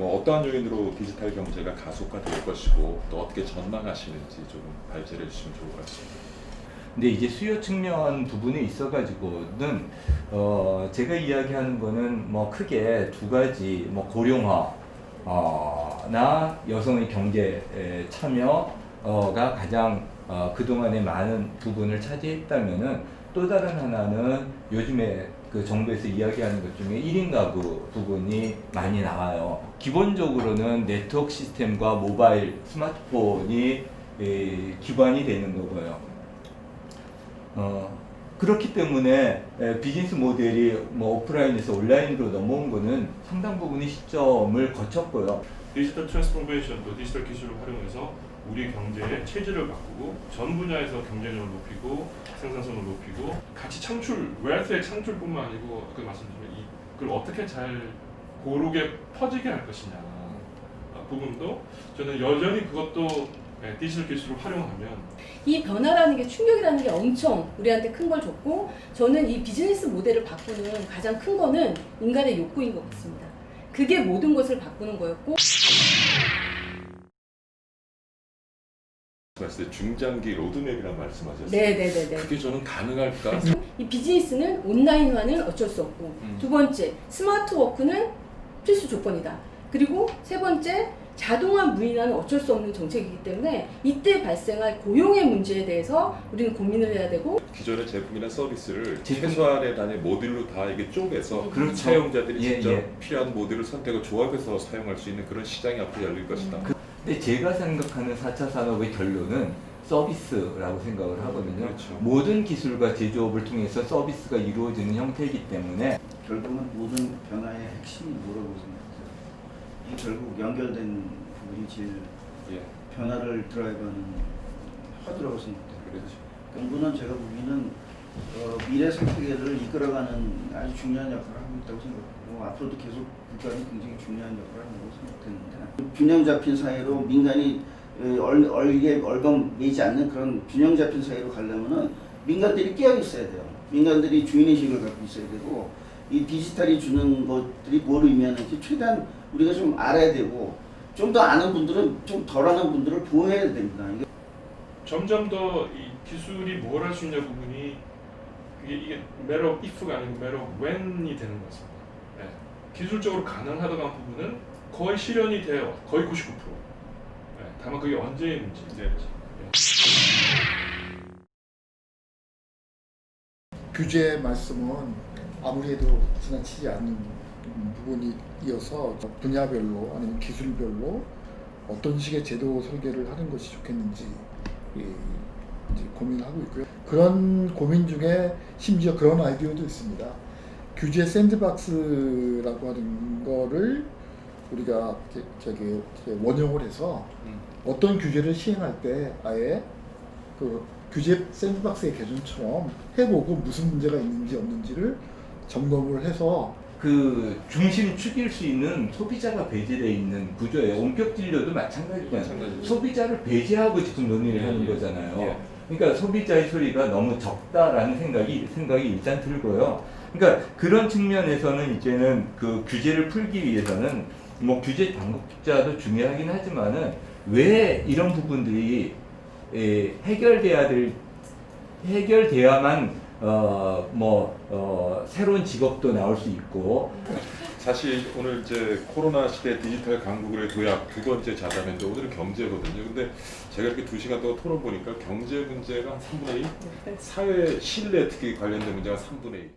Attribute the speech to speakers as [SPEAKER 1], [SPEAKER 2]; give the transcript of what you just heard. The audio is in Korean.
[SPEAKER 1] 뭐 어떠한 요인으로 디지털 경제가 가속화될 것이고 또 어떻게 전망하시는지 좀 발제를 해주시면 좋을 것 같습니다.
[SPEAKER 2] 근데 이제 수요 측면 부분에 있어가지고는 제가 이야기하는 거는 뭐 크게 두 가지, 뭐 고령화나 여성의 경제 참여가 가장 그동안에 많은 부분을 차지했다면은 또 다른 하나는 요즘에 그 정부에서 이야기하는 것 중에 1인 가구 부분이 많이 나와요. 기본적으로는 네트워크 시스템과 모바일 스마트폰이 기반이 되는 거고요. 그렇기 때문에 비즈니스 모델이 뭐 오프라인에서 온라인으로 넘어온 거는 상당 부분의 시점을 거쳤고요.
[SPEAKER 3] 디지털 트랜스포메이션도 디지털 기술을 활용해서 우리 경제의 체질을 바꾸고 전 분야에서 경쟁력을 높이고 생산성을 높이고 가치 창출, 웰스의 창출뿐만 아니고 아까 말씀드린 그걸 어떻게 잘 고르게 퍼지게 할 것이냐 부분도 저는 여전히 그것도 디지털 기술을 활용하면
[SPEAKER 4] 이 변화라는 게 충격이라는 게 엄청 우리한테 큰 걸 줬고 저는 이 비즈니스 모델을 바꾸는 가장 큰 거는 인간의 욕구인 것 같습니다. 그게 모든 것을 바꾸는 거였고
[SPEAKER 1] 말씀하실 때 중장기 로드맵이라는 말씀하셨어요.
[SPEAKER 4] 네네네네.
[SPEAKER 1] 그게 저는 가능할까?
[SPEAKER 4] 이 비즈니스는 온라인화는 어쩔 수 없고 두 번째 스마트 워크는 필수 조건이다. 그리고 세 번째 자동화 무인화는 어쩔 수 없는 정책이기 때문에 이때 발생할 고용의 문제에 대해서 우리는 고민을 해야 되고
[SPEAKER 1] 기존의 제품이나 서비스를 최소한의 단위 모듈로 다 이게 쪼개서
[SPEAKER 2] 그렇죠.
[SPEAKER 1] 사용자들이
[SPEAKER 2] 예,
[SPEAKER 1] 직접
[SPEAKER 2] 예.
[SPEAKER 1] 필요한 모듈을 선택을 조합해서 사용할 수 있는 그런 시장이 앞으로 열릴 것이다.
[SPEAKER 2] 근데 제가 생각하는 4차 산업의 결론은 서비스라고 생각을 하거든요.
[SPEAKER 1] 그렇죠.
[SPEAKER 2] 모든 기술과 제조업을 통해서 서비스가 이루어지는 형태이기 때문에
[SPEAKER 5] 결국은 모든 변화의 핵심이 뭐라고 생각하세요? 이 결국 연결된 부분이 제일
[SPEAKER 1] 예.
[SPEAKER 5] 변화를 드라이브하는 화두라고 생각해요.
[SPEAKER 1] 그렇죠.
[SPEAKER 5] 연구는 제가 보기에는 미래 생태계를 이끌어가는 아주 중요한 역할을 하고 있다고 생각하고 앞으로도 계속 국가는 굉장히 중요한 역할을 한다고 생각되는데 균형 잡힌 사회로 민간이 얼건 매지 않는 그런 균형 잡힌 사회로 가려면은 민간들이 깨어 있어야 돼요. 민간들이 주인의식을 갖고 있어야 되고 이 디지털이 주는 것들이 뭘 의미하는지 최대한 우리가 좀 알아야 되고 좀 더 아는 분들은 좀 덜 아는 분들을 보호해야 됩니다.
[SPEAKER 3] 점점 더 이 기술이 뭘 할 수 있냐 부분이 이게 matter of if가 아니고 matter of when이 되는 것 같습니다. 네. 기술적으로 가능하다는 부분은 거의 실현이 돼요. 거의 99%. 네. 다만 그게 언제의 문제인지. 네.
[SPEAKER 6] 규제 말씀은 아무래도 지나치지 않는 부분이 이어서 분야별로 아니면 기술별로 어떤 식의 제도 설계를 하는 것이 좋겠는지 이제 고민하고 있고요. 그런 고민 중에 심지어 그런 아이디어도 있습니다. 규제 샌드박스라고 하는 거를 우리가 원용을 해서 어떤 규제를 시행할 때 아예 그 규제 샌드박스의 개념처럼 해보고 무슨 문제가 있는지 없는지를 점검을 해서
[SPEAKER 2] 그 중심 축일 수 있는 소비자가 배제되어 있는 구조예요. 원격 진료도 마찬가지잖아요.
[SPEAKER 1] 마찬가지죠.
[SPEAKER 2] 소비자를 배제하고 지금 논의를
[SPEAKER 1] 예,
[SPEAKER 2] 하는
[SPEAKER 1] 예.
[SPEAKER 2] 거잖아요.
[SPEAKER 1] 예.
[SPEAKER 2] 그러니까 소비자의 소리가 너무 적다라는 생각이 일단 들고요. 그러니까 그런 측면에서는 이제는 그 규제를 풀기 위해서는 뭐 규제 당국자도 중요하긴 하지만은 왜 이런 부분들이 해결돼야만 새로운 직업도 나올 수 있고.
[SPEAKER 1] 사실 오늘 이제 코로나 시대 디지털 강국의 도약 두 번째 자담인데 오늘은 경제거든요. 근데 제가 이렇게 2시간 동안 토론 보니까 경제 문제가 한 3분의 1, 사회 신뢰 특히 관련된 문제가 3분의 1.